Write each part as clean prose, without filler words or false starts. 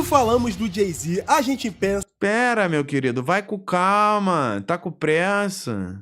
falamos do Jay-Z, a gente pensa... Pera, meu querido, vai com calma, tá com pressa.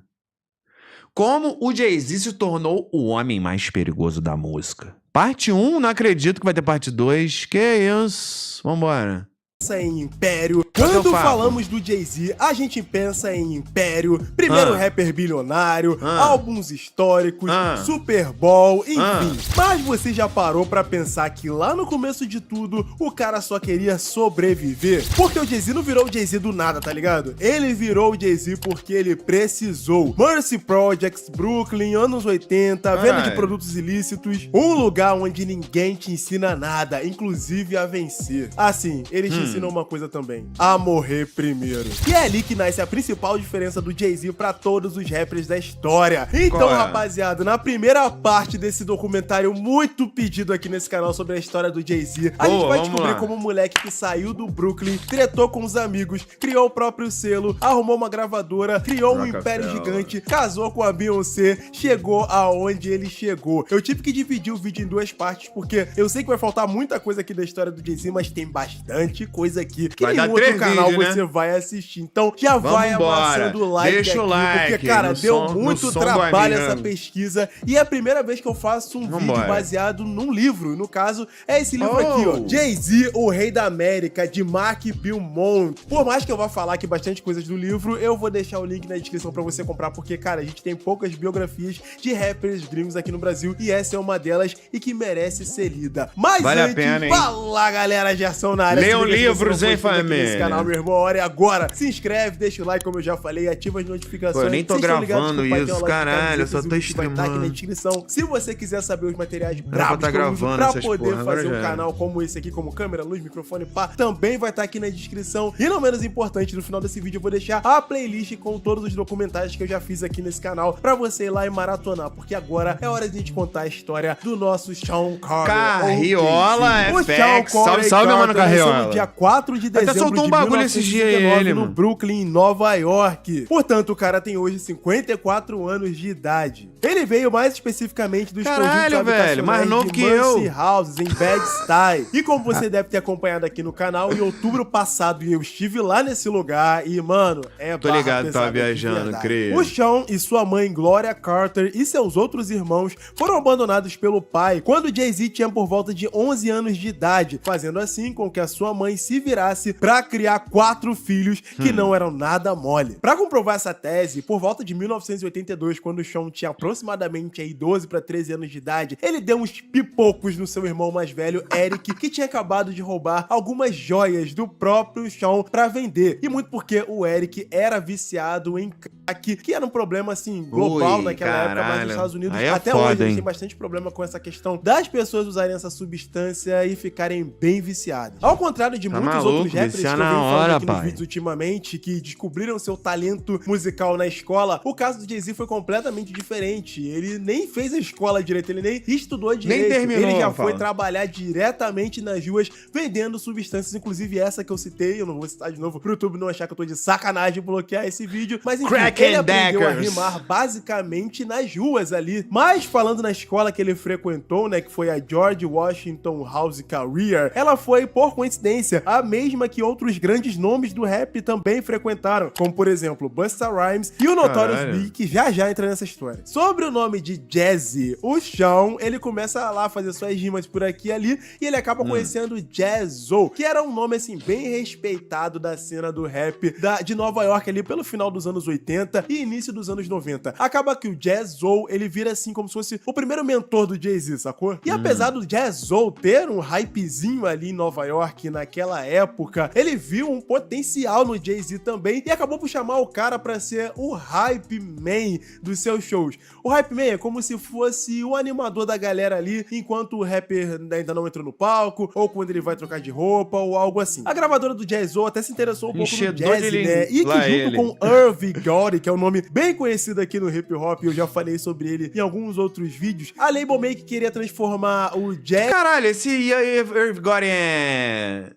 Como o Jay-Z se tornou o homem mais perigoso da música? Parte 1, não acredito que vai ter parte 2. Que isso? Vambora. em império. Quando falamos do Jay-Z, a gente pensa em império, primeiro rapper bilionário, álbuns históricos, Super Bowl, enfim. Mas você já parou pra pensar que lá no começo de tudo, o cara só queria sobreviver? Porque o Jay-Z não virou o Jay-Z do nada, tá ligado? Ele virou o Jay-Z porque ele precisou. Mercy Projects, Brooklyn, anos 80, venda de produtos ilícitos, um lugar onde ninguém te ensina nada, inclusive a vencer. Assim, ele te ensina uma coisa também: a morrer primeiro. E é ali que nasce a principal diferença do Jay-Z pra todos os rappers da história. Então, rapaziada, na primeira parte desse documentário muito pedido aqui nesse canal sobre a história do Jay-Z, a gente vai descobrir como um moleque que saiu do Brooklyn, tretou com os amigos, criou o próprio selo, arrumou uma gravadora, criou um império gigante, casou com a Beyoncé, chegou aonde ele chegou. Eu tive que dividir o vídeo em duas partes, porque eu sei que vai faltar muita coisa aqui da história do Jay-Z, mas tem bastante coisa aqui que em outro canal você vai assistir. Então já vai amassando o like Deixa o like, porque, cara, deu muito trabalho essa pesquisa e é a primeira vez que eu faço um vídeo baseado num livro. No caso, é esse livro aqui, ó. Jay-Z, o Rei da América, de Mark Belmont. Por mais que eu vá falar aqui bastante coisas do livro, eu vou deixar o link na descrição pra você comprar, porque, cara, a gente tem poucas biografias de rappers gringos aqui no Brasil e essa é uma delas e que merece ser lida. Mas vale antes, a pena, hein? Fala, galera, Gerson na área. Leiam livros, hein, família? Nesse canal, meu irmão, hora é agora. Se inscreve, deixa o like, como eu já falei, ativa as notificações. Pô, eu nem tô gravando isso, caralho, eu só tô streamando. Vai estar aqui na descrição. Se você quiser saber os materiais bravos que eu uso pra poder fazer um canal como esse aqui, como câmera, luz, microfone, pá, também vai estar aqui na descrição. E não menos importante, no final desse vídeo eu vou deixar a playlist com todos os documentários que eu já fiz aqui nesse canal pra você ir lá e maratonar, porque agora é hora de a gente contar a história do nosso Sean Carter. Carriola, FX. Salve, salve, meu mano, Carriola. No dia 4 de dezembro até soltou um bagulho esses dias ele, no mano. Brooklyn, em Nova York. Portanto, o cara tem hoje 54 anos de idade. Ele veio mais especificamente dos conjuntos habitacionais mais novo que Mercy Houses, em Bed-Stuy. E como você deve ter acompanhado aqui no canal, em outubro passado eu estive lá nesse lugar e, mano, tô ligado, tava viajando, creio. O Sean e sua mãe, Gloria Carter, e seus outros irmãos foram abandonados pelo pai quando Jay-Z tinha por volta de 11 anos de idade, fazendo assim com que a sua mãe se virasse pra criar 4 filhos que não eram nada mole. Pra comprovar essa tese, por volta de 1982, quando o Sean tinha aproximadamente aí 12 pra 13 anos de idade, ele deu uns pipocos no seu irmão mais velho, Eric, que tinha acabado de roubar algumas joias do próprio Sean pra vender. E muito porque o Eric era viciado em crack, que era um problema assim global naquela época, mas nos Estados Unidos até hoje a gente tem bastante problema com essa questão das pessoas usarem essa substância e ficarem bem viciadas. Ao contrário de muitos outros rappers que eu venho falando aqui nos vídeos ultimamente, que descobriram seu talento musical na escola, o caso do Jay-Z foi completamente diferente. Ele nem fez a escola direito, ele nem estudou direito. Nem terminou, ele já foi trabalhar diretamente nas ruas, vendendo substâncias, inclusive essa que eu citei, eu não vou citar de novo pro YouTube não achar que eu tô de sacanagem de bloquear esse vídeo, mas enfim, ele aprendeu a rimar basicamente nas ruas ali. Mas falando na escola que ele frequentou, né, que foi a George Washington House Career, ela foi, por coincidência, a mesma que outros grandes nomes do rap também frequentaram, como por exemplo Busta Rhymes e o Notorious B, que já entra nessa história. Sobre o nome de Jazzy, o Sean, ele começa lá a fazer suas rimas por aqui e ali, e ele acaba conhecendo Jaz-O, que era um nome assim bem respeitado da cena do rap de Nova York ali pelo final dos anos 80 e início dos anos 90. Acaba que o Jaz-O, ele vira assim como se fosse o primeiro mentor do Jay-Z, sacou? E apesar do Jaz-O ter um hypezinho ali em Nova York naquela época, ele viu um potencial no Jay-Z também e acabou por chamar o cara pra ser o hype man dos seus shows. O hype man é como se fosse o animador da galera ali enquanto o rapper ainda não entrou no palco, ou quando ele vai trocar de roupa, ou algo assim. A gravadora do Jaz-O até se interessou um pouco no jazz, né? E que junto com Irv Gotti, que é um nome bem conhecido aqui no hip hop, eu já falei sobre ele em alguns outros vídeos, a Label meio que queria transformar o jazz... Caralho, esse Irv Gotti é...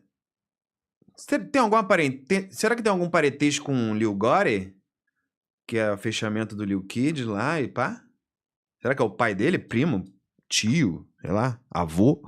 Tem alguma Será que tem algum parentesco com o Lil Gotti? Que é o fechamento do Lil Kid lá e pá? Será que é o pai dele? Primo? Tio? Sei lá? Avô?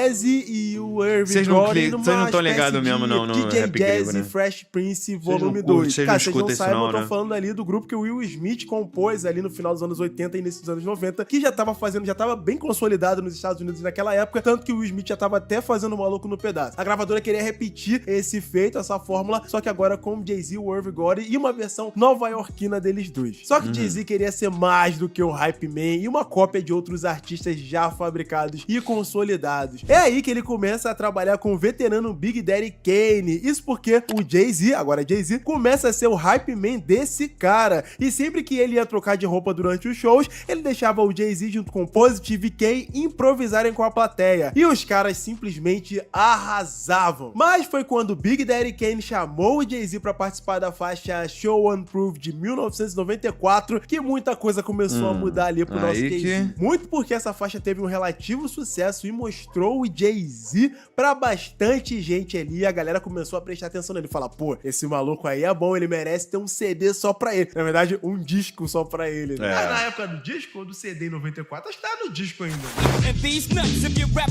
Jazzy e o Irving Vocês Gordy não estão ligados mesmo, não, no DJ rap Jazzy grego, né? Fresh Prince não Volume curtem, 2. vocês Cara, não vocês não escutam isso sabem, não, eu tô né? falando ali do grupo que o Will Smith compôs ali no final dos anos 80 e início dos anos 90, que já tava bem consolidado nos Estados Unidos naquela época, tanto que o Will Smith já tava até fazendo o Maluco no Pedaço. A gravadora queria repetir esse feito, essa fórmula, só que agora com o Jay-Z, o Irving Gordy e uma versão nova-iorquina deles dois. Só que Jay-Z queria ser mais do que o Hype Man e uma cópia de outros artistas já fabricados e consolidados. É aí que ele começa a trabalhar com o veterano Big Daddy Kane. Isso porque o Jay-Z, agora Jay-Z, começa a ser o Hype Man desse cara. E sempre que ele ia trocar de roupa durante os shows, ele deixava o Jay-Z junto com o Positive K improvisarem com a plateia. E os caras simplesmente arrasavam. Mas foi quando Big Daddy Kane chamou o Jay-Z pra participar da faixa Show Unproved de 1994 que muita coisa começou a mudar ali pro nosso Jay-Z. Muito porque essa faixa teve um relativo sucesso e mostrou o Jay-Z pra bastante gente ali. A galera começou a prestar atenção nele. Falar, pô, esse maluco aí é bom, ele merece ter um CD só pra ele. Na verdade, um disco só pra ele. Né? É. Na época do disco ou do CD em 94, acho que tá no disco ainda.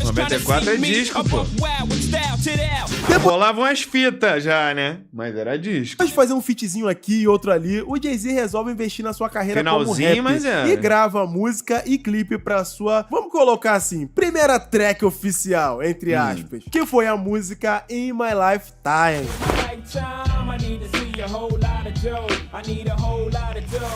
94 é disco, pô. Rolavam as fitas já, né? Mas era disco. Depois de fazer um fitzinho aqui e outro ali, o Jay-Z resolve investir na sua carreira como Finalzinho, rapper mas é. e grava música e clipe pra sua, vamos colocar assim, primeira track oficial, entre aspas, que foi a música In My Lifetime.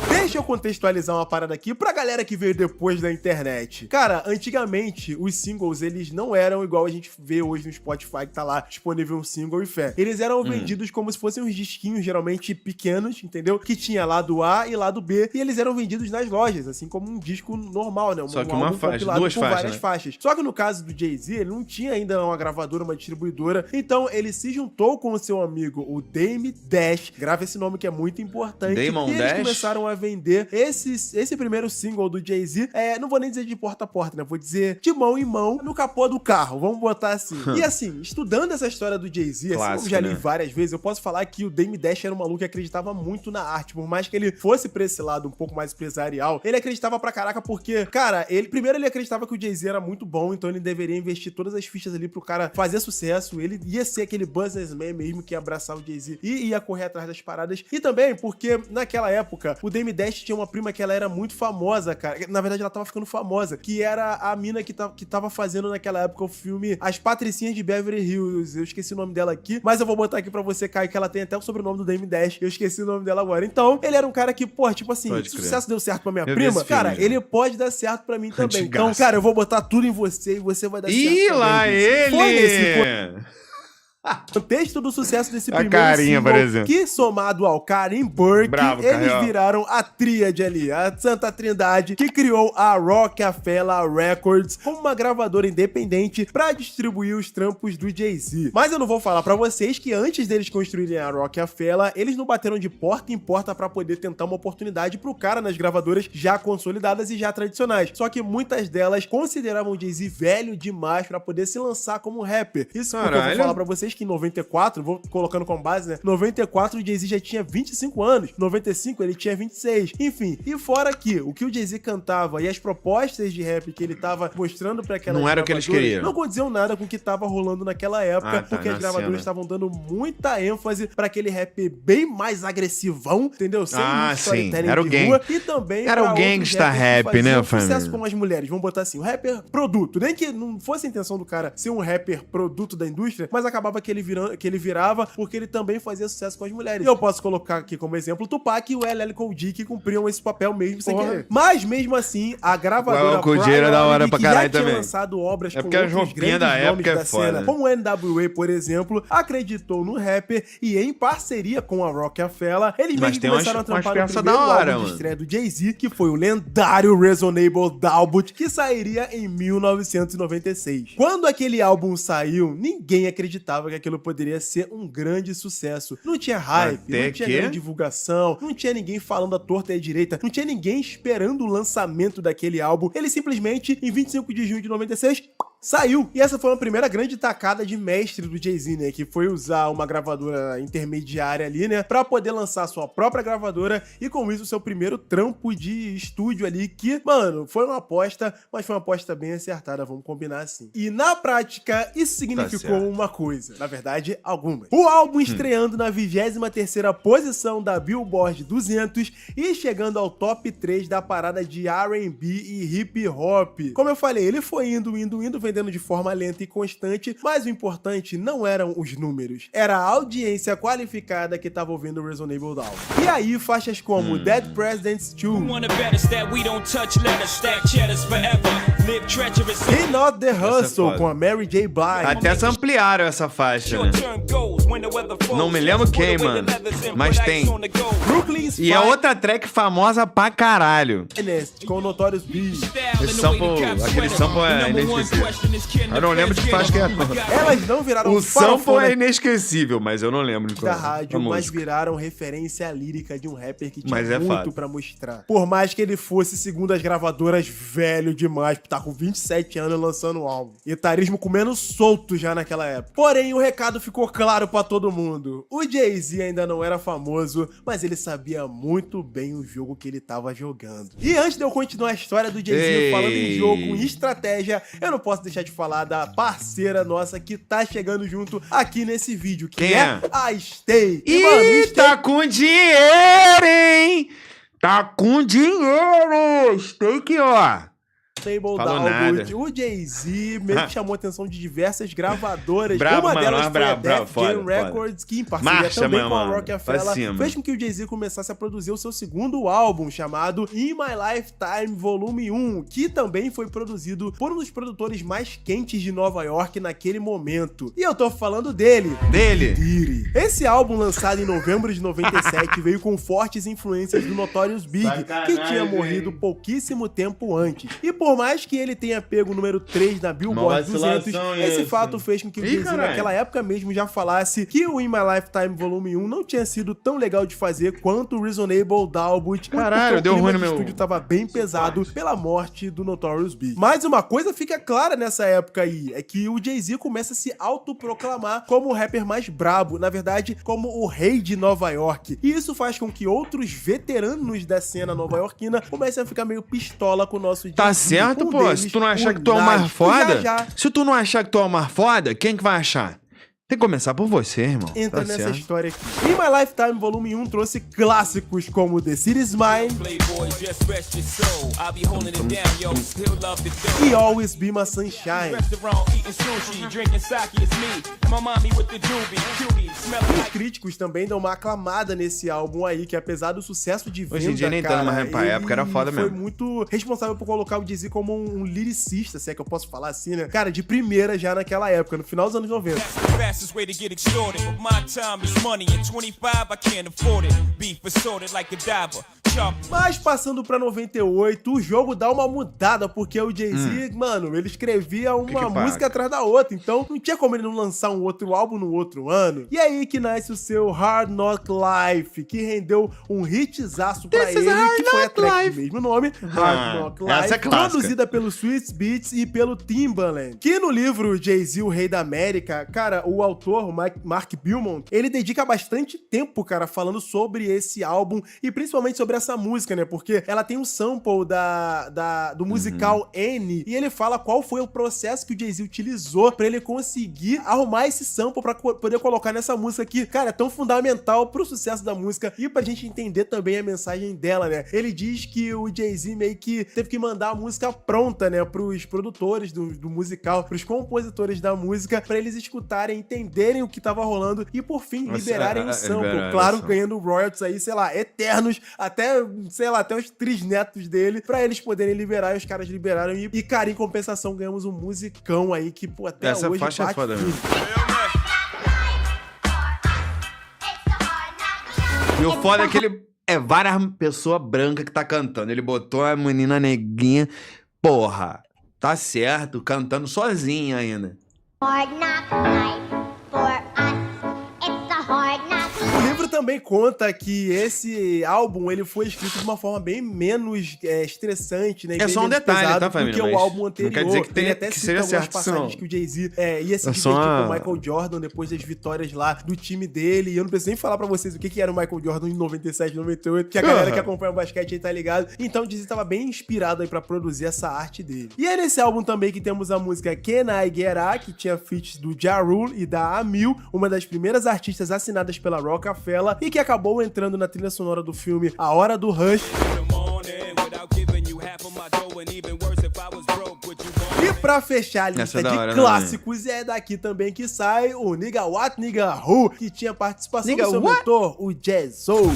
Deixa eu contextualizar uma parada aqui pra galera que veio depois da internet. Cara, antigamente, os singles, eles não eram igual a gente vê hoje no Spotify, que tá lá disponível um single e fé. Eles eram vendidos como se fossem uns disquinhos, geralmente pequenos, entendeu? Que tinha lado A e lado B, e eles eram vendidos nas lojas, assim como um disco normal, né? Só que uma faixa, duas com faixas, várias né? faixas. Só que no caso do Jay-Z, ele não tinha ainda uma gravadora, uma distribuidora, então ele se juntou com o seu amigo, o Dame Dash, grava esse nome que é muito importante, Damon e eles Dash? começaram a vender esse primeiro single do Jay-Z, não vou nem dizer de porta a porta, né? Vou dizer de mão em mão no capô do carro, vamos botar assim. E assim, estudando essa história do Jay-Z, assim como já li várias vezes, eu posso falar que o Dame Dash era um maluco que acreditava muito na arte, por mais que ele fosse pra esse lado um pouco mais empresarial, ele acreditava pra caraca porque, cara, ele acreditava que o Jay-Z era muito bom, então ele deveria investir todas as fichas ali pro cara fazer sucesso, ele ia ser aquele businessman mesmo que ia abraçar o Jay-Z e ia correr atrás das paradas, e também porque naquela época o Dame Dash tinha uma prima que ela era muito famosa, cara, na verdade ela tava ficando famosa, que era a mina que tava fazendo naquela época o filme As Patricinhas de Beverly Hills, eu esqueci o nome dela aqui, mas eu vou botar aqui pra você, Caio, que ela tem até o sobrenome do Dame Dash, eu esqueci o nome dela agora. Então, ele era um cara que, pô, tipo assim, se o sucesso deu certo pra minha prima, cara, ele pode dar certo pra mim também. Então, cara, eu vou botar tudo em você e você vai dar certo Ih, também. lá ele! Foi nesse o texto do sucesso desse A primeiro carinha, por single, exemplo. que somado ao Karim Burke, Bravo, eles Caio. viraram a tríade ali, a Santa Trindade, que criou a Rockefeller Records como uma gravadora independente pra distribuir os trampos do Jay-Z. Mas eu não vou falar pra vocês que antes deles construírem a Rockefeller, eles não bateram de porta em porta pra poder tentar uma oportunidade pro cara nas gravadoras já consolidadas e já tradicionais. Só que muitas delas consideravam o Jay-Z velho demais pra poder se lançar como rapper. Isso porque eu vou falar pra vocês que em 94, vou colocando como base, né? 94 o Jay-Z já tinha 25 anos, 95 ele tinha 26. Enfim, e fora que o que o Jay-Z cantava e as propostas de rap que ele tava mostrando pra aquelas não era o que eles gravadoras queriam. não condiziam nada com o que tava rolando naquela época, porque as gravadoras estavam dando muita ênfase pra aquele rap bem mais agressivão, entendeu? Sem muito storytelling era o de rua, e também era pra o gangsta rap, né, sucesso família? com as mulheres, vamos botar assim, o rapper produto, nem que não fosse a intenção do cara ser um rapper produto da indústria, mas acabava que ele virava porque ele também fazia sucesso com as mulheres. E eu posso colocar aqui como exemplo o Tupac e o LL Cool J, que cumpriam esse papel mesmo sem querer. Mas mesmo assim, a gravadora Cool J era da hora pra caralho já tinha também. lançado obras com porque as outros roupinhas grandes da nomes época é da foda, cena, né? como o NWA, por exemplo, acreditou no rapper e em parceria com a Rockefeller, eles mesmos começaram a trampar no primeiro álbum de estreia do Jay-Z, que foi o lendário Reasonable Doubt, que sairia em 1996. Quando aquele álbum saiu, ninguém acreditava que aquilo poderia ser um grande sucesso. Não tinha hype, não tinha grande divulgação, não tinha ninguém falando à torta e à direita, não tinha ninguém esperando o lançamento daquele álbum. Ele simplesmente, em 25 de junho de 96, saiu. E essa foi uma primeira grande tacada de mestre do Jay-Z, né? Que foi usar uma gravadora intermediária ali, né? Pra poder lançar sua própria gravadora e com isso o seu primeiro trampo de estúdio ali, que, mano, foi uma aposta, mas foi uma aposta bem acertada, vamos combinar assim. E na prática, isso significou uma coisa. Na verdade, algumas. O álbum estreando na 23ª posição da Billboard 200 e chegando ao top 3 da parada de R&B e hip hop. Como eu falei, ele foi indo, vendendo de forma lenta e constante, mas o importante não eram os números, era a audiência qualificada que tava ouvindo o Reasonable Doubt. E aí, faixas como Dead Presidents 2, Ain't Not The Hustle com a Mary J. Blige, Até se ampliaram essa faixa, né? Não me lembro quem, mano, mas tem. Brooklyn's E é outra track famosa pra caralho. Finest com Notorious B.I.G. Aquele sample é inesquecível. Eu não lembro de que faixa que é. Elas não viraram O sample farofona é inesquecível, mas eu não lembro de qual da rádio, a mas música. viraram referência lírica de um rapper que tinha Mas é muito fato. pra mostrar. Por mais que ele fosse, segundo as gravadoras, velho demais, tá com 27 anos lançando o álbum. Etarismo comendo solto já naquela época. Porém, o recado ficou claro pra todo mundo. O Jay-Z ainda não era famoso, mas ele sabia muito bem o jogo que ele tava jogando. E antes de eu continuar a história do Jay-Z falando em jogo, em estratégia, eu não posso deixar de falar da parceira nossa que tá chegando junto aqui nesse vídeo, que Quem é? a Stay. Ih, Stay tá com dinheiro, hein? Tá com dinheiro! Steak, ó. Stable Falou Doubt. nada. O Jay-Z meio que chamou a atenção de diversas gravadoras. Brabo, Uma mano, delas mas foi a brabo, Def foda, Jam foda. Records, que em parceria Marcha, também meu com a mano. Rockefeller, Pra cima. fez com que o Jay-Z começasse a produzir o seu segundo álbum, chamado In My Lifetime Volume 1, que também foi produzido por um dos produtores mais quentes de Nova York naquele momento. E eu tô falando dele. Diddy. Esse álbum, lançado em novembro de 97, veio com fortes influências do Notorious B.I.G., que tinha morrido pouquíssimo tempo antes. E por mais que ele tenha pego o número 3 na Billboard 200, esse fato fez com que o Jay-Z naquela época mesmo já falasse que o In My Lifetime Volume 1 não tinha sido tão legal de fazer quanto o Reasonable Doubt. Caralho, deu ruim no meu... O estúdio tava bem pesado pela morte do Notorious B.I.G. Mas uma coisa fica clara nessa época aí, é que o Jay-Z começa a se autoproclamar como o rapper mais brabo, na verdade, como o rei de Nova York. E isso faz com que outros veteranos da cena nova-iorquina comecem a ficar meio pistola com o nosso Jay-Z. Tá certo, pô. Se tu não achar que tu é o mais foda, se tu não achar que tu é o mais foda, quem que vai achar? Tem que começar por você, irmão. Entra Tá nessa certo. história aqui. In My Lifetime Volume 1 trouxe clássicos como The City's Mine e Always Be My Sunshine. Os críticos também dão uma aclamada nesse álbum aí, que apesar do sucesso de venda, Hoje em dia nem tanto, mas pra época era foda foi mesmo. muito responsável por colocar o Jay-Z como um lyricista, se é que eu posso falar assim, né? Cara, de primeira já naquela época, no final dos anos 90. Mas passando pra 98, o jogo dá uma mudada, porque o Jay-Z, mano, ele escrevia uma música atrás da outra, então não tinha como ele não lançar um outro álbum no outro ano. E aí que nasce o seu Hard Knock Life, que rendeu um hitzaço pra ele, que foi a track do mesmo nome, Hard Knock Life, essa é clássica. produzida pelo Swizz Beatz e pelo Timbaland. Que no livro Jay-Z, o Rei da América, cara, o autor, o Mark Beaumont, ele dedica bastante tempo, cara, falando sobre esse álbum e principalmente sobre essa música, né? Porque ela tem um sample do musical N e ele fala qual foi o processo que o Jay-Z utilizou pra ele conseguir arrumar esse sample pra poder colocar nessa música que, cara, é tão fundamental pro sucesso da música e pra gente entender também a mensagem dela, né? Ele diz que o Jay-Z meio que teve que mandar a música pronta, né, pros produtores do musical, pros compositores da música, pra eles escutarem, entenderem o que tava rolando e por fim liberarem o sample, claro, ganhando royalties aí, sei lá, eternos, até, sei lá, até os trisnetos dele, pra eles poderem liberar, e os caras liberaram e cara, em compensação ganhamos um musicão aí que, pô, até Essa hoje faixa é bate foda firme. mesmo. E o foda é que ele é várias pessoas brancas que tá cantando. Ele botou a menina neguinha, porra, tá certo, cantando sozinha ainda. Hard knock life for us. It's a hard knock. O livro também conta que esse álbum ele foi escrito de uma forma bem menos estressante, né? É só um detalhe, tá, família? Porque o álbum anterior, não quer dizer que ele até que cita seja algumas certo, passagens não. que o Jay-Z ia se divertir com o Michael Jordan depois das vitórias lá do time dele. E eu não preciso nem falar pra vocês o que era o Michael Jordan em 97, 98, que a galera que acompanha o basquete aí tá ligado. Então o Jay-Z tava bem inspirado aí pra produzir essa arte dele. E é nesse álbum também que temos a música Can I Get Up, que tinha feats do Ja Rule e da Amil, uma das primeiras artistas assinadas pela Roc-A-Fella e que acabou entrando na trilha sonora do filme A Hora do Rush. E pra fechar a lista de clássicos, é daqui também que sai o Nigga What Nigga Who, que tinha participação do seu mentor, o Jaz-O.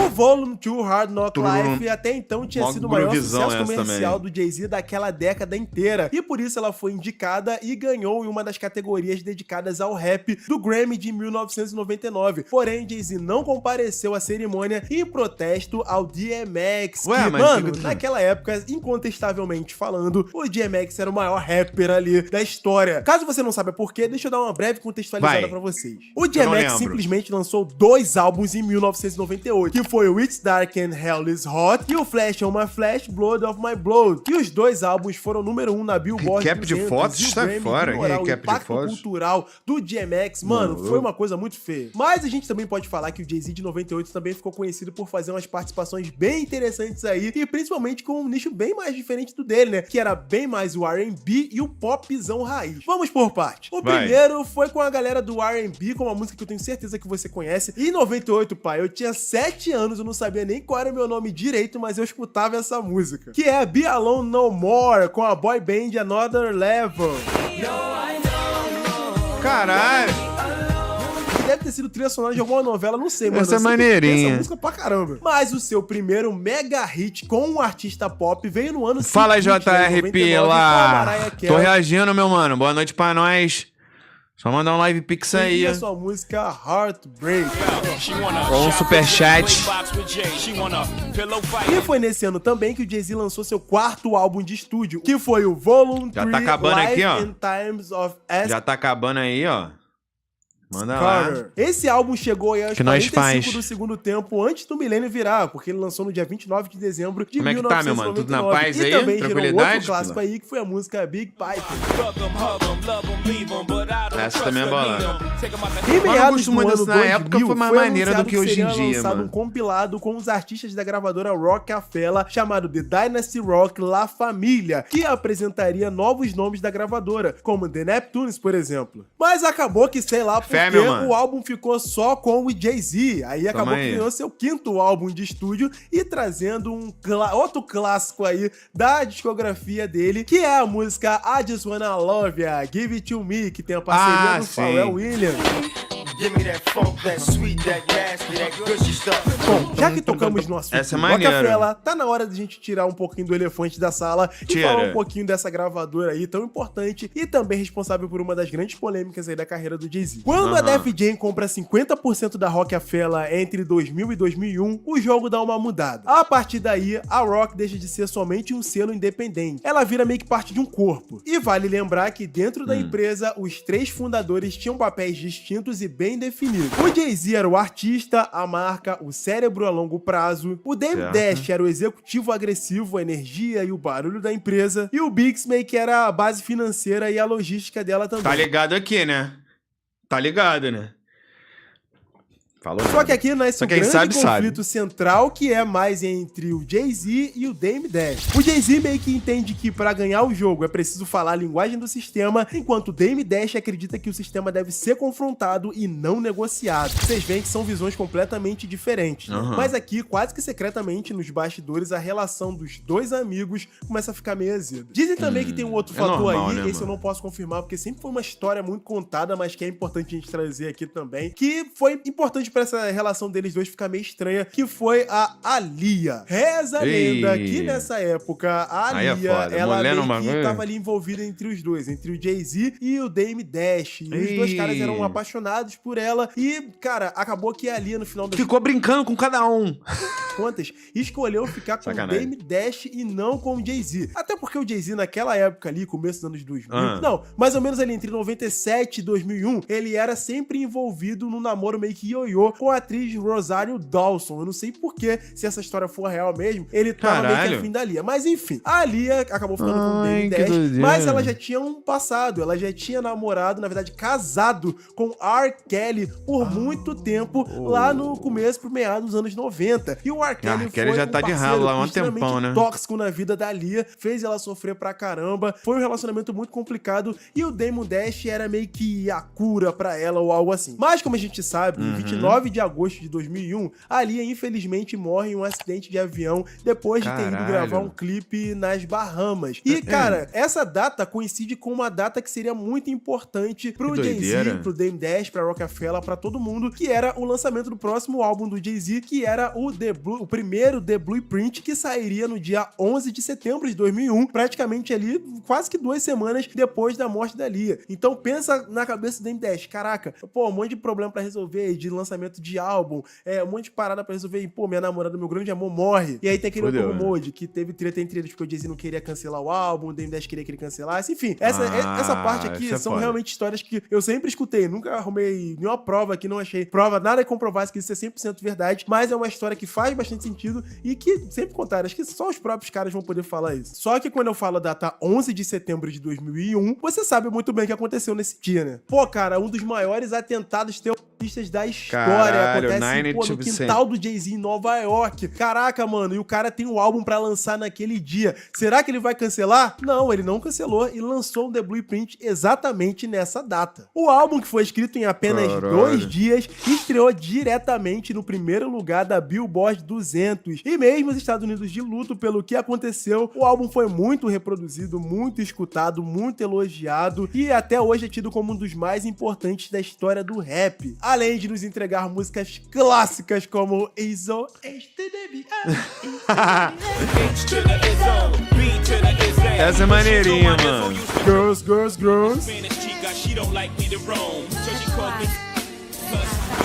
O Volume 2 Hard Knock Life até então tinha sido o maior sucesso comercial do Jay-Z daquela década inteira, e por isso ela foi indicada e ganhou em uma das categorias dedicadas ao rap do Grammy de 1999. Porém, Jay-Z não compareceu à cerimônia em protesto ao DMX, mano, naquela época, incontestavelmente falando, o DMX era o maior rapper ali da história. Caso você não saiba por quê, deixa eu dar uma breve contextualizada pra vocês. O DMX simplesmente lançou 2 álbuns em 1998, que foi o It's Dark and Hell is Hot e o Flash on My Flash, Blood of My Blood. E os 2 álbuns foram número 1 na Billboard 200. Recap de fotos está fora. O impacto cultural do DMX, mano, foi uma coisa muito feia. Mas a gente também pode falar que o Jay-Z de 98 também ficou conhecido por fazer umas participações bem interessantes aí, e principalmente com um nicho bem mais diferente do dele, né? Que era bem mais o R&B e o popzão raiz. Vamos por parte. O primeiro foi com a galera do R&B, com uma música que eu tenho certeza que você conhece. E em 98, pai, eu tinha 7 anos, eu não sabia nem qual era o meu nome direito, mas eu escutava essa música, que é Be Alone No More, com a boy band Another Level. Caralho! Deve ter sido trilha sonora de alguma novela, não sei, mas essa é maneirinha. Essa música pra caramba. Mas o seu primeiro mega hit com um artista pop veio no ano seguinte. Fala aí, JR Pila. Tô reagindo, meu mano. Boa noite pra nós. Só mandar um live pix aí. E a sua música Heartbreak. Ou um superchat. E foi nesse ano também que o Jay-Z lançou seu 4º álbum de estúdio, que foi o Volume 3 Já tá acabando Life aqui, ó. and Times of Já tá acabando aí, ó. Manda Carter. lá. Esse álbum chegou aí aos que 45 do segundo tempo, antes do milênio virar, porque ele lançou no dia 29 de dezembro de 1999. Como é que tá, meu mano? Tudo na paz aí? E também gerou um outro clássico Pila? aí, que foi a música Big Pipe. Essa também é bola. Em meados do ano 2000, na época foi mais maneira do que hoje em dia, lançado mano. um compilado com os artistas da gravadora Roc-A-Fella, chamado The Dynasty Rock La Família, que apresentaria novos nomes da gravadora, como The Neptunes, por exemplo. Mas acabou que, sei lá, porque o álbum ficou só com o Jay-Z. Aí acabou que ganhou seu 5º álbum de estúdio e trazendo outro clássico aí da discografia dele, que é a música I Just Wanna Love Ya, Give It To Me, que tem a parceria do Pharrell Williams. Bom, já que tocamos no assunto do Roc-A-Fella, tá na hora de a gente tirar um pouquinho do elefante da sala e falar um pouquinho dessa gravadora aí tão importante e também responsável por uma das grandes polêmicas aí da carreira do Jay-Z. Quando a Def Jam compra 50% da Roc-A-Fella entre 2000 e 2001, o jogo dá uma mudada. A partir daí, a Roc deixa de ser somente um selo independente. Ela vira meio que parte de um corpo. E vale lembrar que dentro da empresa, os 3 fundadores tinham papéis distintos e bem definidos. O Jay-Z era o artista, a marca, o cérebro a longo prazo. O Dame Dash era o executivo agressivo, a energia e o barulho da empresa. E o Bixby, que era a base financeira e a logística dela também. Tá ligado aqui, né? Tá ligado, né? Falou Só que aqui nasce o grande conflito sabe. central, que é mais entre o Jay-Z e o Dame Dash. O Jay-Z meio que entende que para ganhar o jogo é preciso falar a linguagem do sistema, enquanto o Dame Dash acredita que o sistema deve ser confrontado e não negociado. Vocês veem que são visões completamente diferentes, né? Mas aqui, quase que secretamente, nos bastidores, a relação dos 2 amigos começa a ficar meio azeda. Dizem também que tem um outro fator normal, aí, né, esse eu não posso confirmar, porque sempre foi uma história muito contada, mas que é importante a gente trazer aqui também, que foi importante justamente pra essa relação deles dois ficar meio estranha, que foi a Aaliyah. Reza a lenda que nessa época a Aaliyah, ela meio que tava ali envolvida entre os dois, entre o Jay-Z e o Dame Dash. E os dois caras eram apaixonados por ela e, cara, acabou que a Aaliyah no final das ficou brincando com cada um. contas, escolheu ficar com o Dame Dash e não com o Jay-Z. Até porque o Jay-Z naquela época ali, começo dos anos 2000, não, mais ou menos ali entre 97 e 2001, ele era sempre envolvido num namoro meio que ioiô com a atriz Rosario Dawson. Eu não sei porquê, se essa história for real mesmo, ele tava meio que afim da Aaliyah. Mas enfim, a Aaliyah acabou ficando com o Dame Dash, mas ela já tinha um passado, ela já tinha namorado, na verdade casado com R. Kelly por muito tempo, lá no começo, pro meado dos anos 90. E o R. Kelly foi já tá de ralo lá há um tempão, né? Tóxico na vida da Aaliyah, fez ela sofrer pra caramba, foi um relacionamento muito complicado e o Dame Dash era meio que a cura pra ela ou algo assim. Mas como a gente sabe, em 29 de agosto de 2001, a Aaliyah infelizmente morre em um acidente de avião depois de ter ido gravar um clipe nas Bahamas. E cara, essa data coincide com uma data que seria muito importante pro Jay-Z, pro Dame Dash, pra Rockefeller, pra todo mundo, que era o lançamento do próximo álbum do Jay-Z, que era o primeiro The Blueprint, que sairia no dia 11 de setembro de 2001, praticamente ali quase que 2 semanas depois da morte da Aaliyah. Então pensa na cabeça do Dame Dash, caraca, pô, um monte de problema pra resolver, de lançamento de álbum, um monte de parada pra resolver, e pô, minha namorada, meu grande amor, morre. E aí tem aquele outro rumor de que teve treta entre eles porque o Jay-Z não queria cancelar o álbum, o Dame Dash queria que ele cancelasse, enfim, essa parte aqui são realmente histórias que eu sempre escutei, nunca arrumei nenhuma prova aqui, não achei prova, nada que comprovasse que isso é 100% verdade, mas é uma história que faz bastante sentido e que sempre contaram, acho que só os próprios caras vão poder falar isso. Só que quando eu falo a data 11 de setembro de 2001, você sabe muito bem o que aconteceu nesse dia, né? Pô, cara, um dos maiores atentados terroristas da história. Acontece, pô, no quintal do Jay-Z em Nova York. Caraca, mano, e o cara tem um álbum pra lançar naquele dia. Será que ele vai cancelar? Não, ele não cancelou e lançou o The Blueprint exatamente nessa data. O álbum, que foi escrito em apenas 2 dias, estreou diretamente no primeiro lugar da Billboard 200. E mesmo os Estados Unidos de luto pelo que aconteceu, o álbum foi muito reproduzido, muito escutado, muito elogiado e até hoje é tido como um dos mais importantes da história do rap. Além de nos entregar músicas clássicas como Izzo, essa é maneirinha, mano. Girls, Girls, Girls.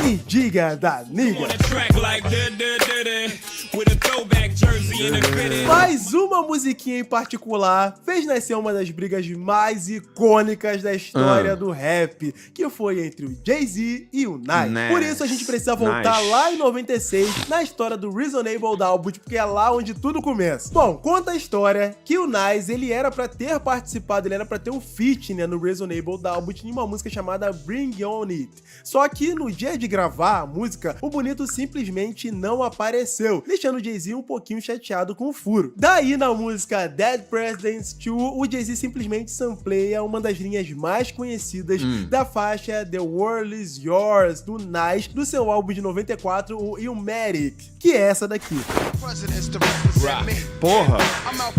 E diga da nigga. Mais uma musiquinha em particular fez nascer uma das brigas mais icônicas da história do rap, que foi entre o Jay-Z e o Nas. Por isso a gente precisa voltar lá em 96, na história do Reasonable Doubt, porque é lá onde tudo começa. Bom, conta a história que o Nas, ele era pra ter participado, ele era pra ter um feat, né, no Reasonable Doubt, em uma música chamada Bring On It. Só que no dia de gravar a música, o bonito simplesmente não apareceu, deixando o Jay-Z um pouquinho chateado com o furo. Daí, na música Dead Presidents 2, o Jay-Z simplesmente sampleia uma das linhas mais conhecidas da faixa The World Is Yours, do Nas, do seu álbum de 94, o Illmatic, que é essa daqui. Porra! I'm out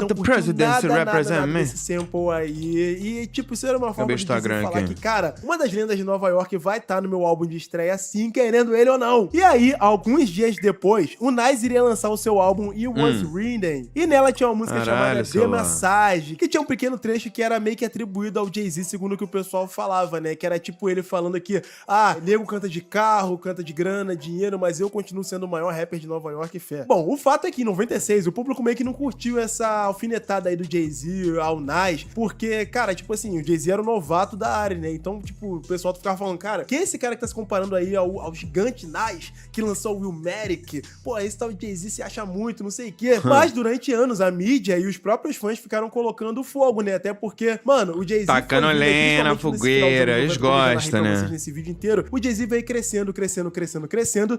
the president to represent me. Esse sample aí. E, tipo, isso era uma forma de falar que, cara, uma das lendas de Nova York vai estar no meu álbum de estreia, sim, querendo ele ou não. E aí, alguns dias depois, o Nas iria lançar o seu álbum It Was Raining. E nela tinha uma música chamada The Massage, que tinha um pequeno trecho que era meio que atribuído ao Jay-Z, segundo o que o pessoal falava, né? Que era tipo ele falando aqui, nego canta de carro, canta de grana, dinheiro, mas eu continuo sendo o maior rapper de Nova York, fé. Bom, o fato é que em 96, o público meio que não curtiu essa alfinetada aí do Jay-Z ao Nas, porque, cara, tipo assim, o Jay-Z era o novato da área, né? Então, tipo, o pessoal ficava falando, cara, quem é esse cara que tá se comparando aí ao gigante Nas, que lançou o Illmatic? Pô, esse tal Jay-Z se acha muito, não sei o quê. Mas durante anos, a mídia e os próprios fãs ficaram colocando fogo, né? Até porque, mano, o Jay-Z... Tacando lenha na fogueira, eles gostam, né? Nesse vídeo inteiro, o Jay-Z veio crescendo,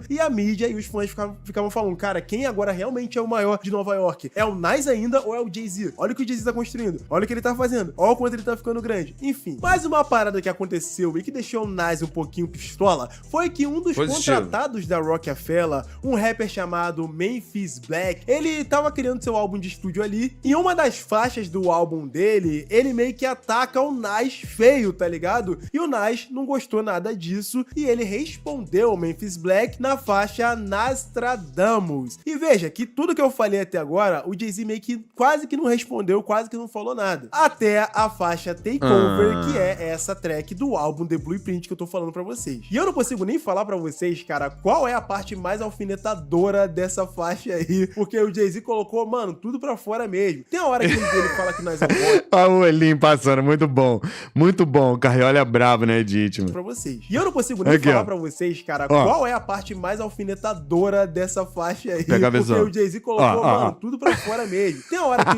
e a mídia e os fãs ficavam falando, cara, quem agora realmente é o maior de Nova York? É o Nas ainda linda ou é o Jay-Z. Olha o que o Jay-Z tá construindo, olha o que ele tá fazendo, olha o quanto ele tá ficando grande. Enfim, mais uma parada que aconteceu e que deixou o Nas um pouquinho pistola foi que um dos contratados da Roc-A-Fella, um rapper chamado Memphis Black, ele tava criando seu álbum de estúdio ali, e uma das faixas do álbum dele, ele meio que ataca o Nas feio, tá ligado? E o Nas não gostou nada disso, e ele respondeu ao Memphis Black na faixa Nostradamus. E veja que tudo que eu falei até agora, o Jay-Z meio que quase que não respondeu, quase que não falou nada. Até a faixa Takeover, que é essa track do álbum The Blueprint que eu tô falando pra vocês. E eu não consigo nem falar pra vocês, cara, qual é a parte mais alfinetadora dessa faixa aí, porque o Jay-Z colocou, mano, tudo pra fora mesmo. Tem a hora que ele fala que nós é bom. Olha o olhinho passando, muito bom. Muito bom, Carriola é brabo, né, Edith? Pra vocês. E eu não consigo nem falar pra vocês, cara, qual é a parte mais alfinetadora dessa faixa aí, pega a porque visão. O Jay-Z colocou, mano, tudo pra fora mesmo. Tem a hora que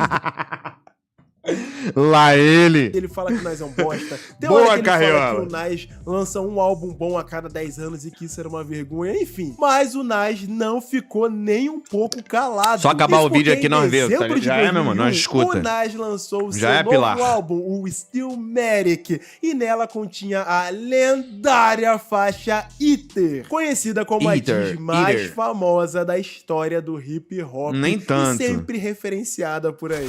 lá ele fala que o Nas é um bosta. Tem boa, hora que ele Carriola. fala que o Nas lança um álbum bom a cada 10 anos e que isso era uma vergonha, enfim. Mas o Nas não ficou nem um pouco calado. Só acabar Isso o vídeo porque aqui nós vemos, tá em dezembro de ligado? Já é, meu mano, nós 2001, escuta. O Nas lançou o Já seu é novo pilar. álbum, o Stillmatic, e nela continha a lendária faixa Eater, conhecida como a diss mais famosa da história do hip hop. Nem tanto. E sempre referenciada por aí.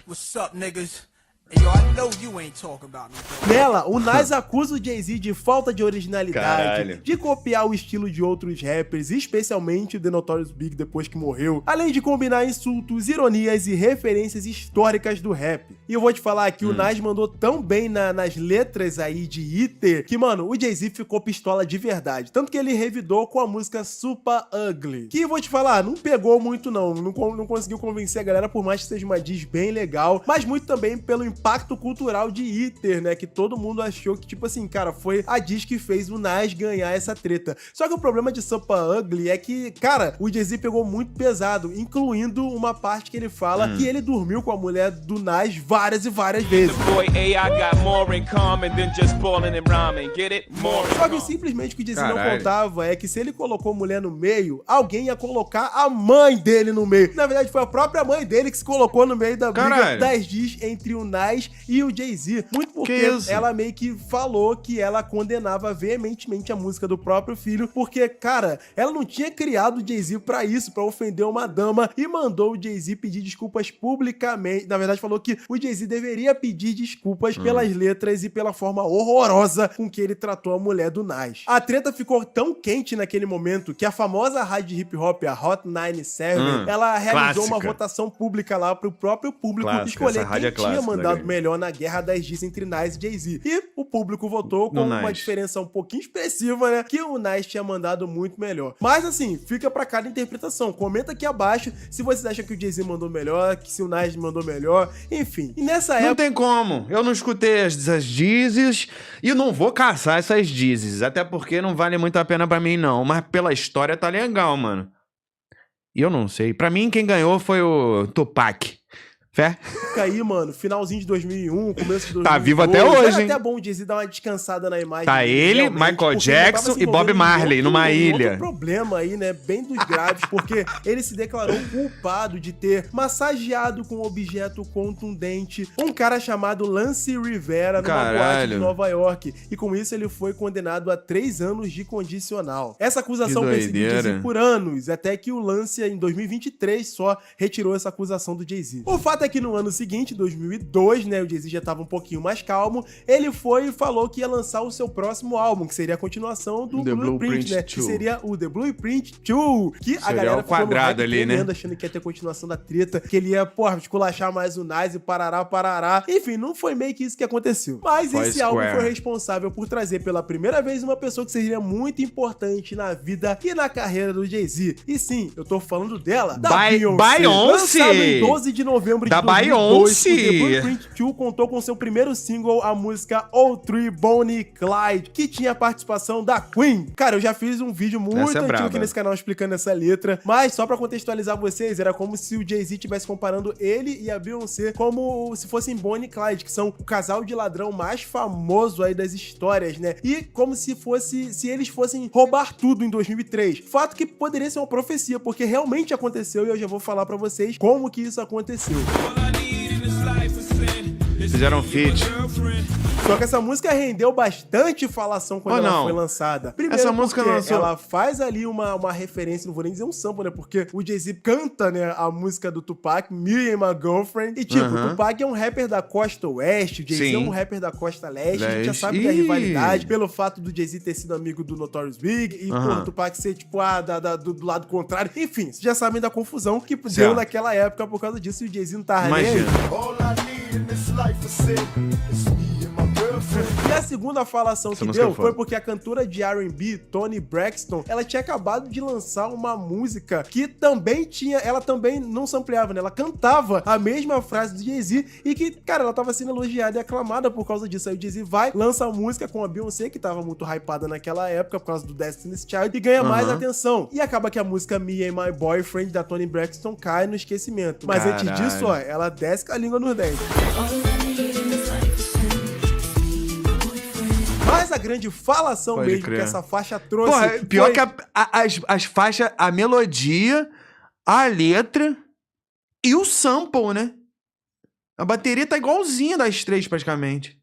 What's up, niggas? Hey, yo, I know you ain't talking about me. Nela, o Nas acusa o Jay-Z de falta de originalidade, Caralho. de copiar o estilo de outros rappers, especialmente o The Notorious Big depois que morreu, além de combinar insultos, ironias e referências históricas do rap. E eu vou te falar que o Nas mandou tão bem nas letras aí de Eater, que, mano, o Jay-Z ficou pistola de verdade. Tanto que ele revidou com a música Super Ugly, que, vou te falar, não pegou muito não conseguiu convencer a galera, por mais que seja uma diss bem legal, mas muito também pelo impacto cultural de Eater, né, que todo mundo achou que, tipo assim, cara, foi a diss que fez o Nas ganhar essa treta. Só que o problema de Super Ugly é que, cara, o Jay-Z pegou muito pesado, incluindo uma parte que ele fala que ele dormiu com a mulher do Nas várias e várias vezes. Só que simplesmente o que o Jay-Z não contava é que se ele colocou mulher no meio, alguém ia colocar a mãe dele no meio. Na verdade, foi a própria mãe dele que se colocou no meio da briga das diss entre o Nas e o Jay-Z. Muito porque ela meio que falou que ela condenava veementemente a música do próprio filho, porque, cara, ela não tinha criado o Jay-Z pra isso, pra ofender uma dama, e mandou o Jay-Z pedir desculpas publicamente. Na verdade, falou que o Jay-Z deveria pedir desculpas pelas letras e pela forma horrorosa com que ele tratou a mulher do Nas. A treta ficou tão quente naquele momento que a famosa rádio de hip hop, a Hot 97, ela realizou uma votação pública lá pro próprio público escolher quem tinha mandado melhor na guerra das diss entre Nas e Jay-Z. E o público votou com uma diferença um pouquinho expressiva, né? Que o Nas tinha mandado muito melhor. Mas assim, fica pra cada interpretação. Comenta aqui abaixo se vocês acham que o Jay-Z mandou melhor, que se o Nas mandou melhor, enfim. E nessa época... Não tem como. Eu não escutei essas dizes e não vou caçar essas dizes, até porque não vale muito a pena pra mim, não. Mas pela história tá legal, mano. E eu não sei. Pra mim, quem ganhou foi o Tupac. Fé? Aí, mano, finalzinho de 2001, começo de 2002. Tá vivo até hoje, hein? É até bom o Jay-Z dar uma descansada na imagem. Tá ele, Michael Jackson e Bob Marley numa ilha. Outro problema aí, né, bem dos graves, porque ele se declarou culpado de ter massageado com um objeto contundente um cara chamado Lance Rivera numa boate de Nova York. E com isso ele foi condenado a 3 anos de condicional. Essa acusação perseguiu o Jay-Z por anos, até que o Lance, em 2023, só retirou essa acusação do Jay-Z. O fato é que no ano seguinte, 2002, né, o Jay-Z já tava um pouquinho mais calmo, ele foi e falou que ia lançar o seu próximo álbum, que seria a continuação do Blueprint, né, que seria o The Blueprint 2, que seria a galera ficou quadrado ali, né, achando que ia ter continuação da treta, que ele ia, porra, esculachar mais o Nas e parará. Enfim, não foi meio que isso que aconteceu. Mas esse álbum foi responsável por trazer pela primeira vez uma pessoa que seria muito importante na vida e na carreira do Jay-Z. E sim, eu tô falando dela, da Beyoncé. Lançado em 12 de novembro de Da 2002, Beyoncé. o The Blueprint 2 contou com seu primeiro single, a música O Three Bonnie Clyde, que tinha a participação da Queen. Cara, eu já fiz um vídeo muito Essa é antigo braba. aqui nesse canal explicando essa letra, mas só pra contextualizar vocês, era como se o Jay-Z estivesse comparando ele e a Beyoncé como se fossem Bonnie e Clyde, que são o casal de ladrão mais famoso aí das histórias, né? E como se eles fossem roubar tudo em 2003. Fato que poderia ser uma profecia, porque realmente aconteceu e eu já vou falar pra vocês como que isso aconteceu. Fizeram feat. Só que essa música rendeu bastante falação quando ela não. foi lançada. Primeiro Essa música porque lançou- ela faz ali uma referência, não vou nem dizer um sample, né? Porque o Jay-Z canta, né, a música do Tupac, Me and My Girlfriend. E tipo, o Tupac é um rapper da costa oeste, o Jay-Z é um rapper da costa leste. A gente já sabe da rivalidade, pelo fato do Jay-Z ter sido amigo do Notorious Big e, pô, o Tupac ser, tipo, do lado contrário. Enfim, vocês já sabem da confusão que deu naquela época por causa disso e o Jay-Z não tava nem aí. Imagina. All I need in this life is sin. It's me and my girlfriend. E a segunda falação Essa que música deu é foda. foi porque a cantora de R&B, Toni Braxton, ela tinha acabado de lançar uma música que também tinha, ela também não sampleava, né? Ela cantava a mesma frase do Jay-Z e que, cara, ela tava sendo elogiada e aclamada por causa disso. Aí o Jay-Z vai, lança a música com a Beyoncé, que tava muito hypada naquela época por causa do Destiny's Child, e ganha mais atenção. E acaba que a música Me and My Boyfriend, da Toni Braxton, cai no esquecimento. Mas antes Caralho. disso, ó, ela desce com a língua nos dentes. Mas a grande falação Pode mesmo crer. que essa faixa trouxe. Porra, pior foi- que as faixas, a melodia, a letra e o sample, né? A bateria tá igualzinha das três, praticamente.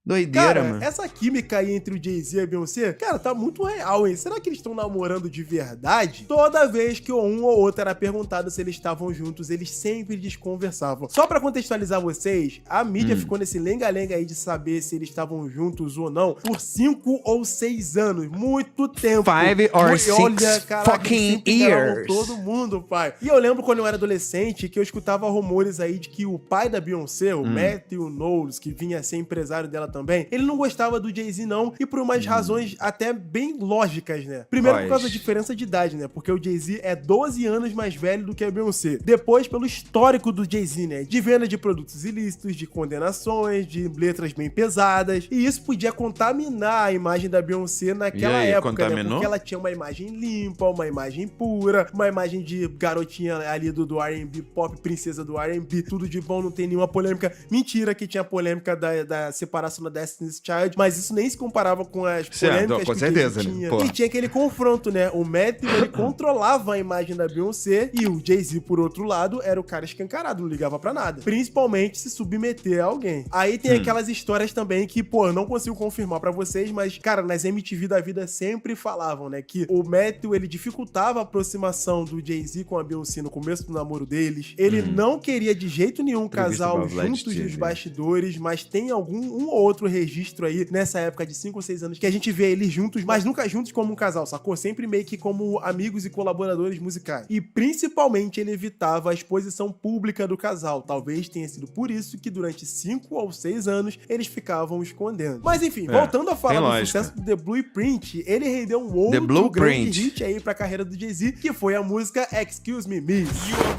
Doideira, Cara, mano. essa química aí entre o Jay-Z e a Beyoncé, cara, tá muito real, hein? Será que eles estão namorando de verdade? Toda vez que um ou outro era perguntado se eles estavam juntos, eles sempre desconversavam. Só pra contextualizar vocês, a mídia ficou nesse lenga-lenga aí de saber se eles estavam juntos ou não por 5 ou 6 anos. Muito tempo. 5 or 6 Olha, caraca, fucking eles sempre enganavam years. todo mundo, pai. E eu lembro quando eu era adolescente que eu escutava rumores aí de que o pai da Beyoncé, o Matthew Knowles, que vinha a ser empresário dela também, ele não gostava do Jay-Z não, e por umas razões até bem lógicas, né? Primeiro por causa da diferença de idade, né? Porque o Jay-Z é 12 anos mais velho do que a Beyoncé. Depois pelo histórico do Jay-Z, né? De venda de produtos ilícitos, de condenações, de letras bem pesadas, e isso podia contaminar a imagem da Beyoncé naquela E aí, época, né? contaminou? Porque ela tinha uma imagem limpa, uma imagem pura, uma imagem de garotinha ali do R&B pop, princesa do R&B, tudo de bom, não tem nenhuma polêmica. Mentira que tinha polêmica da separação da Destiny's Child, mas isso nem se comparava com as polêmicas com que o certeza, Jay-Z né? tinha. Porra. E tinha aquele confronto, né? O Matthew, ele controlava a imagem da Beyoncé e o Jay-Z, por outro lado, era o cara escancarado, não ligava pra nada. Principalmente se submeter a alguém. Aí tem aquelas histórias também que, pô, eu não consigo confirmar pra vocês, mas, cara, nas MTV da vida sempre falavam, né? Que o Matthew, ele dificultava a aproximação do Jay-Z com a Beyoncé no começo do namoro deles. Ele não queria de jeito nenhum Entrevista casal pra Vlad juntos TV. nos bastidores, mas tem um ou outro registro aí nessa época de 5 ou 6 anos que a gente vê eles juntos, mas nunca juntos como um casal, sacou? Sempre meio que como amigos e colaboradores musicais. E principalmente ele evitava a exposição pública do casal. Talvez tenha sido por isso que durante 5 ou 6 anos eles ficavam escondendo. Mas enfim, voltando a falar tem do lógica. sucesso do The Blueprint, ele rendeu um outro Blueprint. grande hit aí pra carreira do Jay-Z, que foi a música Excuse Me Miss.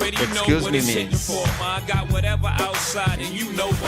Excuse me, miss.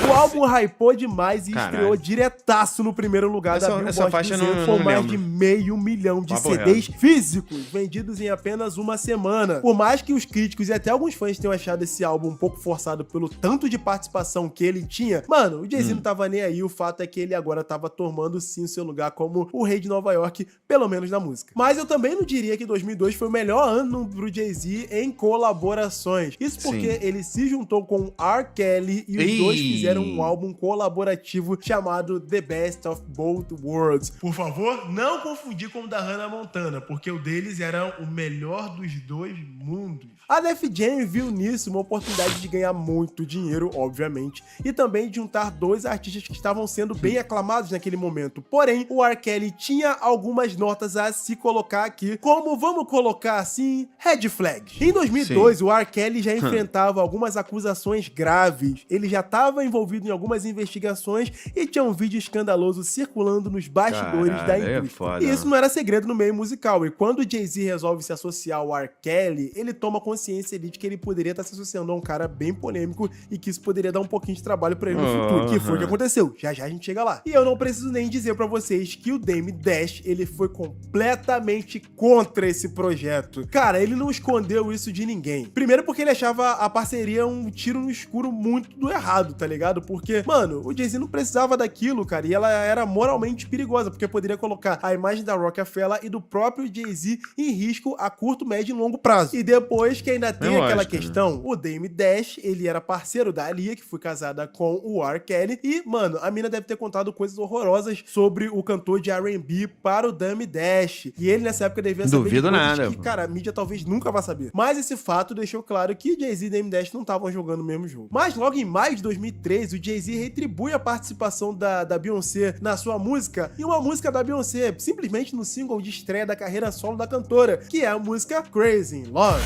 O álbum hypou demais e Caralho. estreou diretaço no primeiro lugar Essa- da Billboard. essa faixa dizendo não- com não mais lembro. de 500 mil de Papo CDs físicos vendidos em apenas uma semana. Por mais que os críticos e até alguns fãs tenham achado esse álbum um pouco forçado pelo tanto de participação que ele tinha, mano, o Jay-Z não tava nem aí. O fato é que ele agora tava tomando sim o seu lugar como o rei de Nova York, pelo menos na música. Mas eu também não diria que 2002 foi o melhor ano pro Jay-Z em colaborações. Isso porque Sim. ele se juntou com R. Kelly e os dois fizeram um álbum colaborativo chamado The Best of Both Worlds. Por favor, não confundir com o da Hannah Montana, porque o deles era o melhor dos dois mundos. A Def Jam viu nisso uma oportunidade de ganhar muito dinheiro, obviamente, e também de juntar dois artistas que estavam sendo bem aclamados naquele momento. Porém, o R. Kelly tinha algumas notas a se colocar aqui, como, vamos colocar assim, red flags. Em 2002, o R. Kelly já enfrentava algumas acusações graves. Ele já estava envolvido em algumas investigações e tinha um vídeo escandaloso circulando nos bastidores da Caralho, é indústria. foda. E isso não era segredo no meio musical. E quando o Jay-Z resolve se associar ao R. Kelly, ele toma consciência consciência ali de que ele poderia estar se associando a um cara bem polêmico e que isso poderia dar um pouquinho de trabalho pra ele no futuro, que foi o que aconteceu. Já já a gente chega lá. E eu não preciso nem dizer pra vocês que o Dame Dash, ele foi completamente contra esse projeto. Cara, ele não escondeu isso de ninguém. Primeiro porque ele achava a parceria um tiro no escuro muito do errado, tá ligado? Porque, mano, o Jay-Z não precisava daquilo, cara, e ela era moralmente perigosa, porque poderia colocar a imagem da Rockefeller e do próprio Jay-Z em risco a curto, médio e longo prazo. E depois que ainda tem aquela questão, o Dame Dash, ele era parceiro da Aaliyah, que foi casada com o R. Kelly, e, mano, a mina deve ter contado coisas horrorosas sobre o cantor de R&B para o Dame Dash. E ele, nessa época, devia saber Duvido nada, que, cara, a mídia talvez nunca vá saber. Mas esse fato deixou claro que Jay-Z e Dame Dash não estavam jogando o mesmo jogo. Mas logo em maio de 2013, o Jay-Z retribui a participação da Beyoncé na sua música, e uma música da Beyoncé, simplesmente no single de estreia da carreira solo da cantora, que é a música Crazy in Love.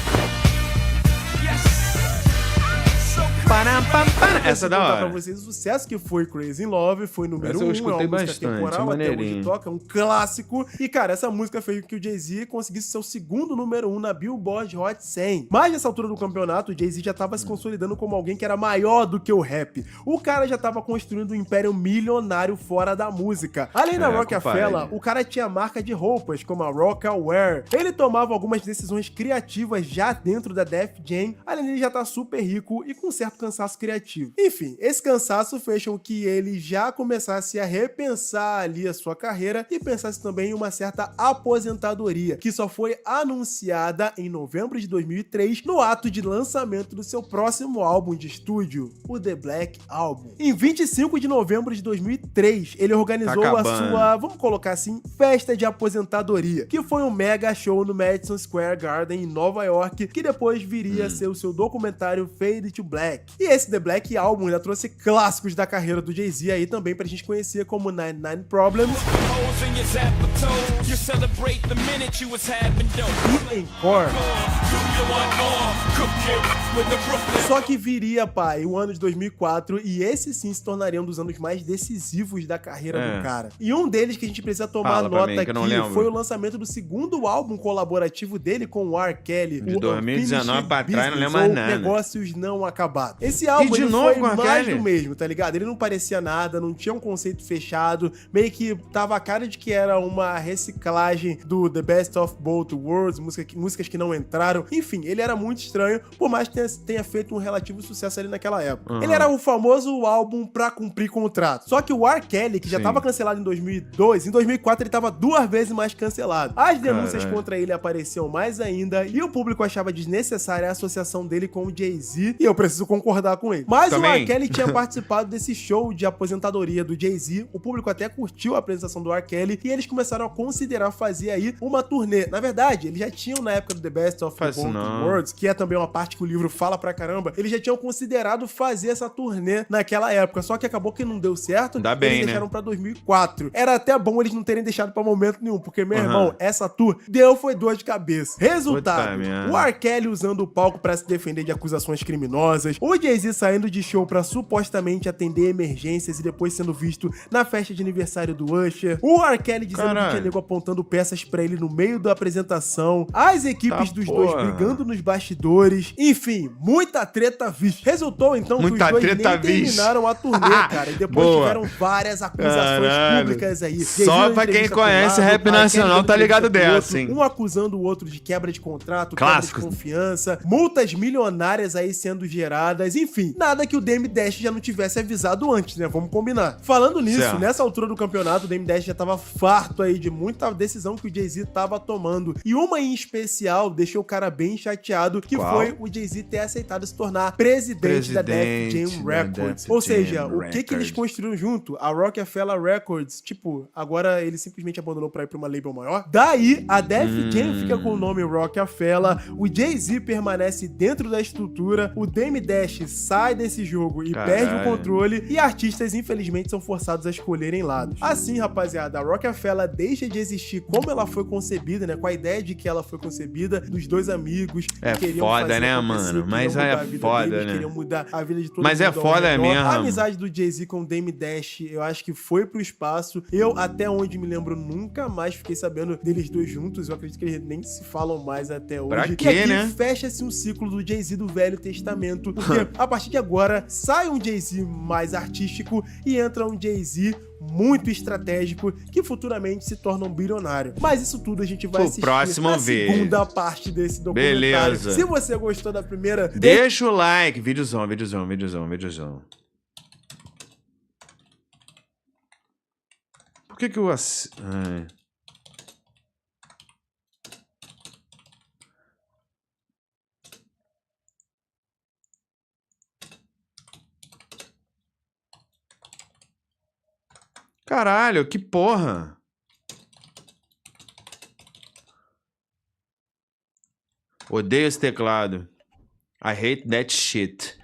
Essa é da hora. Pra vocês o sucesso que foi Crazy in Love, foi número 1, é uma música temporal, até hoje toca, é um clássico. E, cara, essa música fez com que o Jay-Z conseguisse seu segundo número 1 na Billboard Hot 100. Mas nessa altura do campeonato, o Jay-Z já tava se consolidando como alguém que era maior do que o rap. O cara já tava construindo um império milionário fora da música. Além da Rockefeller, o cara tinha marca de roupas, como a Rocawear. Ele tomava algumas decisões criativas já dentro da Def Jam, além de ele já estar super rico e com certo cansaço criativo. Enfim, esse cansaço fez com que ele já começasse a repensar ali a sua carreira e pensasse também em uma certa aposentadoria, que só foi anunciada em novembro de 2003 no ato de lançamento do seu próximo álbum de estúdio, o The Black Album. Em 25 de novembro de 2003, ele organizou a sua, vamos colocar assim, festa de aposentadoria, que foi um mega show no Madison Square Garden em Nova York, que depois viria a ser o seu documentário Fade to Black. E esse The Black Album ainda trouxe clássicos da carreira do Jay-Z aí também pra gente conhecer, como 99 Problems e Encore. Só que viria, pai, o ano de 2004, e esse sim se tornaria um dos anos mais decisivos da carreira do cara. E um deles que a gente precisa tomar nota aqui foi o lançamento do segundo álbum colaborativo dele com o R. Kelly. De 2019 pra trás, não lembro mais nada. Negócios não acabados. Esse álbum ele foi mais do mesmo, tá ligado? Ele não parecia nada, não tinha um conceito fechado, meio que tava a cara de que era uma reciclagem do The Best of Both Worlds, músicas que não entraram. Enfim, ele era muito estranho, por mais que tenha feito um relativo sucesso ali naquela época. Ele era o famoso álbum pra cumprir contrato. Só que o R. Kelly, que já tava cancelado em 2002, em 2004 ele tava 2 vezes mais cancelado. As denúncias contra ele apareciam mais ainda, e o público achava desnecessária a associação dele com o Jay-Z, e eu preciso concordar com ele. Mas o R. Kelly tinha participado desse show de aposentadoria do Jay-Z, o público até curtiu a apresentação do R. Kelly, e eles começaram a considerar fazer aí uma turnê. Na verdade, eles já tinham na época do The Best of Both Worlds, que é também uma parte que o livro fala pra caramba, eles já tinham considerado fazer essa turnê naquela época, só que acabou que não deu certo, eles deixaram pra 2004. Era até bom eles não terem deixado pra momento nenhum, porque, meu irmão, essa tour foi dor de cabeça. Resultado, o R. Kelly usando o palco pra se defender de acusações criminosas, o Jay-Z saindo de show pra supostamente atender emergências e depois sendo visto na festa de aniversário do Usher, o R. Kelly dizendo que tinha nego apontando peças pra ele no meio da apresentação, as equipes dos dois brigando nos bastidores, enfim, muita treta vixe. Resultou então que os dois nem terminaram a turnê, cara, e depois tiveram várias acusações públicas aí. Só pra quem conhece rap nacional tá ligado dessa, hein? Um acusando o outro de quebra de contrato, quebra de confiança, multas milionárias aí sendo geradas, enfim, nada que o Dame Dash já não tivesse avisado antes, né? Vamos combinar. Falando nisso, nessa altura do campeonato, o Dame Dash já tava farto aí de muita decisão que o Jay-Z tava tomando. E uma em especial deixou o cara bem chateado, que foi o Jay-Z ter aceitado se tornar presidente da Def Jam Records. Ou seja, o que eles construíram junto? A Rockefeller Records, tipo, agora ele simplesmente abandonou pra ir pra uma label maior. Daí, a Def Jam fica com o nome Rockefeller, o Jay-Z permanece dentro da estrutura, o Dame Dash sai desse jogo e perde o controle, e artistas, infelizmente, são forçados a escolherem lados. Assim, rapaziada, a Rockefeller deixa de existir como ela foi concebida, né, com a ideia de que ela foi concebida, dos dois amigos, amigos. É queriam foda, fazer né, acontecer, mano? Mas queriam é mudar a vida foda, deles, né? queriam mudar a vida de todo Mas mundo é ao foda redor. mesmo. A amizade do Jay-Z com o Dame Dash, eu acho que foi pro espaço. Eu, até onde me lembro, nunca mais fiquei sabendo deles dois juntos. Eu acredito que eles nem se falam mais até hoje. Pra E quê, aqui né? fecha-se um ciclo do Jay-Z do Velho Testamento, porque a partir de agora sai um Jay-Z mais artístico e entra um Jay-Z muito estratégico que futuramente se torna um bilionário. Mas isso tudo a gente vai O assistir próximo na vídeo. segunda parte desse documentário. Beleza. Se você gostou da primeira, Deixa o like. Videozão, videozão, videozão, videozão. Por que eu Ai. Caralho, que porra. Odeio esse teclado. I hate that shit.